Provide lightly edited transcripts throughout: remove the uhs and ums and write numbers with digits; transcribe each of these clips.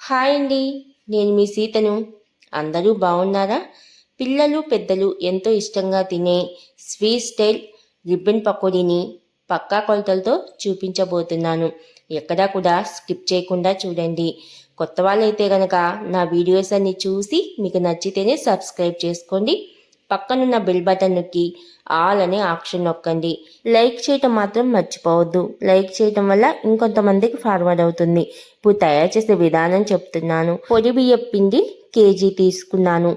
Hi అండి, నేను మీ సీతను. అందరూ బాగున్నారా? పిల్లలు పెద్దలు ఎంతో ఇష్టంగా తినే స్వీట్ స్టైల్ రిబ్బన్ పకోడీని పక్కా కొలతలతో చూపించబోతున్నాను. ఎక్కడా కూడా స్కిప్ చేయకుండా చూడండి. కొత్త వాళ్ళైతే కనుక నా వీడియోస్ అన్ని చూసి మీకు నచ్చితేనే సబ్స్క్రైబ్ చేసుకోండి. పక్కనున్న బెల్ బటన్ నొక్కి ఆల్ అనే ఆప్షన్ నొక్కండి. లైక్ చేయటం మాత్రం మర్చిపోవద్దు. లైక్ చేయటం వల్ల ఇంకొంతమందికి ఫార్వర్డ్ అవుతుంది. ఇప్పుడు తయారు చేసే విధానం చెప్తున్నాను. పొడి బియ్యం పిండి కేజీ తీసుకున్నాను.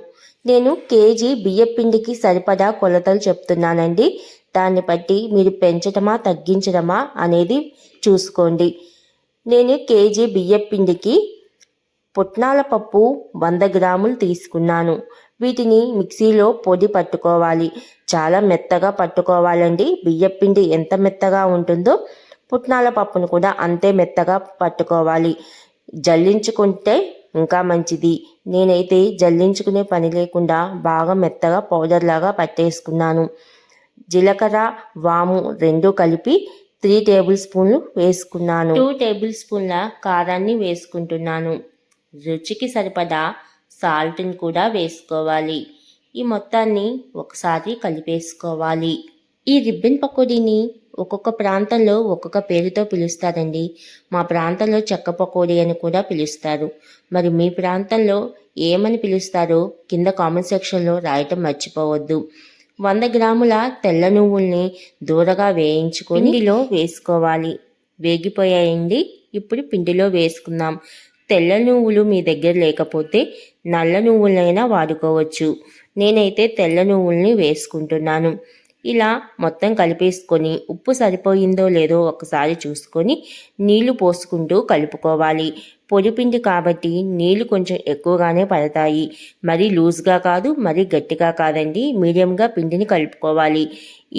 నేను కేజీ బియ్యం పిండికి సరిపడా కొలతలు చెప్తున్నానండి. దాన్ని బట్టి మీరు పెంచటమా తగ్గించడమా అనేది చూసుకోండి. నేను కేజీ బియ్యం పిండికి పుట్నాల పప్పు 100 గ్రాములు తీసుకున్నాను. వీటిని మిక్సీలో పొడి పట్టుకోవాలి. చాలా మెత్తగా పట్టుకోవాలండి. బియ్యం పిండి ఎంత మెత్తగా ఉంటుందో పుట్నాల పప్పును కూడా అంతే మెత్తగా పట్టుకోవాలి. జల్లించుకుంటే ఇంకా మంచిది. నేనైతే జల్లించుకునే పని లేకుండా బాగా మెత్తగా పౌడర్ లాగా పట్టేసుకున్నాను. జీలకర్ర వాము 2 కలిపి 3 టేబుల్ స్పూన్లు వేసుకున్నాను. 2 టేబుల్ స్పూన్ల కారాన్ని వేసుకుంటున్నాను. రుచికి సరిపడా సాల్ట్ని కూడా వేసుకోవాలి. ఈ మొత్తాన్ని ఒకసారి కలిపేసుకోవాలి. ఈ రిబ్బన్ పకోడీని ఒక్కొక్క ప్రాంతంలో ఒక్కొక్క పేరుతో పిలుస్తారండి. మా ప్రాంతంలో చెక్క పకోడీ అని కూడా పిలుస్తారు. మరి మీ ప్రాంతంలో ఏమని పిలుస్తారో కింద కామెంట్ సెక్షన్లో రాయటం మర్చిపోవద్దు. 100 గ్రాముల తెల్ల నువ్వుల్ని దూరగా వేయించుకొని పిండిలో వేసుకోవాలి. వేగిపోయాయండి. ఇప్పుడు పిండిలో వేసుకుందాం. తెల్ల నువ్వులు మీ దగ్గర లేకపోతే నల్ల నువ్వులైనా వాడుకోవచ్చు. నేనైతే తెల్ల నువ్వుల్ని వేసుకుంటున్నాను. ఇలా మొత్తం కలిపేసుకొని ఉప్పు సరిపోయిందో లేదో ఒకసారి చూసుకొని నీళ్లు పోసుకుంటూ కలుపుకోవాలి. పొడిపిండి కాబట్టి నీళ్లు కొంచెం ఎక్కువగానే పడతాయి. మరీ లూజ్గా కాదు, మరీ గట్టిగా కాదండి. మీడియంగా పిండిని కలుపుకోవాలి.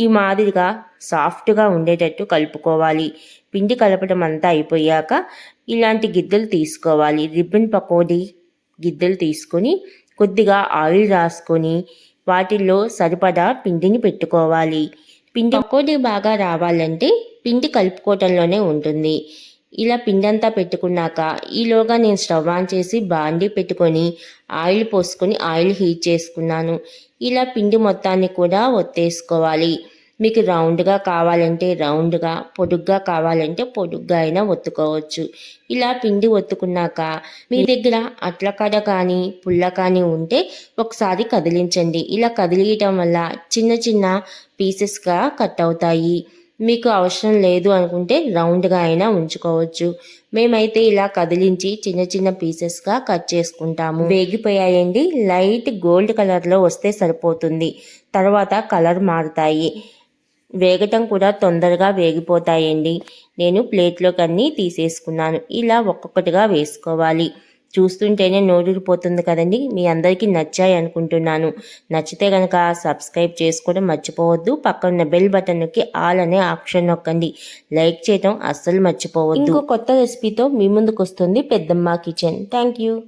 ఈ మాదిరిగా సాఫ్ట్గా ఉండేటట్టు కలుపుకోవాలి. పిండి కలపడం అంతా అయిపోయాక ఇలాంటి గిద్దెలు తీసుకోవాలి. రిబ్బన్ పకోడీ గిద్దెలు తీసుకొని కొద్దిగా ఆయిల్ రాసుకొని వాటిల్లో సరిపడా పిండిని పెట్టుకోవాలి. పిండి పకోడీ బాగా రావాలంటే పిండి కలుపుకోవటంలోనే ఉంటుంది. ఇలా పిండి అంతా పెట్టుకున్నాక ఈలోగా నేను స్టవ్ ఆన్ చేసి బాండీ పెట్టుకొని ఆయిల్ పోసుకొని ఆయిల్ హీట్ చేసుకున్నాను. ఇలా పిండి మొత్తాన్ని కూడా ఒత్తేసుకోవాలి. మీకు రౌండ్గా కావాలంటే రౌండ్గా, పొడుగ్గా కావాలంటే పొడుగ్గా అయినా ఒత్తుకోవచ్చు. ఇలా పిండి ఒత్తుకున్నాక మీ దగ్గర అట్లకాడ కానీ పుల్ల కానీ ఉంటే ఒకసారి కదిలించండి. ఇలా కదిలియటం వల్ల చిన్న చిన్న పీసెస్గా కట్ అవుతాయి. మీకు అవసరం లేదు అనుకుంటే రౌండ్గా అయినా ఉంచుకోవచ్చు. మేమైతే ఇలా కదిలించి చిన్న చిన్న పీసెస్గా కట్ చేసుకుంటాము. వేగిపోయాయండి. లైట్ గోల్డ్ కలర్లో వస్తే సరిపోతుంది. తర్వాత కలర్ మారుతాయి. వేగటం కూడా తొందరగా వేగిపోతాయండి. నేను ప్లేట్లోకి అన్నీ తీసేసుకున్నాను. ఇలా ఒక్కొక్కటిగా వేసుకోవాలి. చూస్తుంటేనే నోరూరిపోతుంది కదండి. మీ అందరికీ నచ్చాయి అనుకుంటున్నాను. నచ్చితే కనుక సబ్స్క్రైబ్ చేసుకోవడం మర్చిపోవద్దు. పక్కన బెల్ బటన్ నొక్కి ఆల్ అనే ఆప్షన్ నొక్కండి. లైక్ చేయడం అస్సలు మర్చిపోవద్దు. ఇంకో కొత్త రెసిపీతో మీ ముందుకు వస్తుంది పెద్దమ్మ కిచెన్. Thank you.